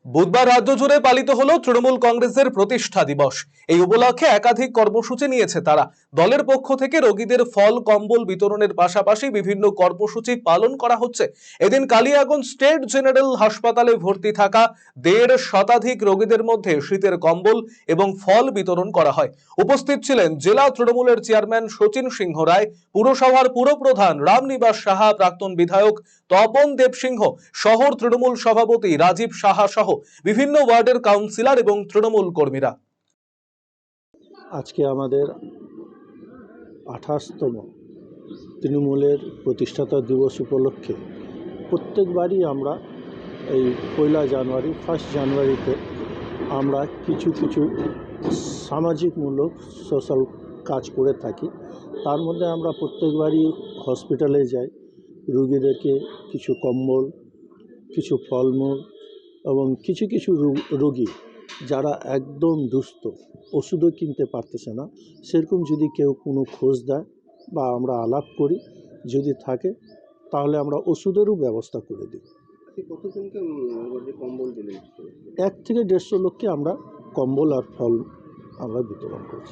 বুধবার রাজ্য জুড়ে পালিত হলো তৃণমূল কংগ্রেসের প্রতিষ্ঠা দিবস। এই উপলক্ষে একাধিক কর্মসূচি নিয়েছে তারা। দলের পক্ষ থেকে রোগীদের ফল কম্বল বিতরণের পাশাপাশি বিভিন্ন কর্মসূচি পালন করা হচ্ছে। এদিন কালিয়াগঞ্জ স্টেট জেনারেল হাসপাতালে ভর্তি থাকা 1.5 শতাধিক রোগীদের মধ্যে শীতের কম্বল এবং ফল বিতরণ করা হয়। উপস্থিত ছিলেন জেলা তৃণমূলের চেয়ারম্যান শচীন সিংহ রায়, পুরসভার পুরপ্রধান রামনিবাস সাহা, প্রাক্তন বিধায়ক তপন দেব সিংহ, শহর তৃণমূল সভাপতি রাজীব সাহা সহ বিভিন্ন ওয়ার্ডের কাউন্সিলর এবং তৃণমূল কর্মীরা। আজকে আমাদের 28তম তৃণমূলের প্রতিষ্ঠাতা দিবস উপলক্ষে প্রত্যেকবারই আমরা এই 1 জানুয়ারিতে আমরা কিছু সামাজিকমূলক সোশ্যাল কাজ করে থাকি। তার মধ্যে আমরা প্রত্যেকবারই হসপিটালে যাই, রোগীদেরকে কিছু কম্বল, কিছু ফলমূল এবং কিছু রোগী যারা একদম দুস্থ, ওষুধও কিনতে পারতেছে না, সেরকম যদি কেউ কোনো খোঁজ দেয় বা আমরা আলাপ করি, যদি থাকে তাহলে আমরা ওষুধেরও ব্যবস্থা করে দিই। কতজনকে কম্বল দিলেন? 1 থেকে 150 লোককে আমরা কম্বল আর ফল আমরা বিতরণ করছি।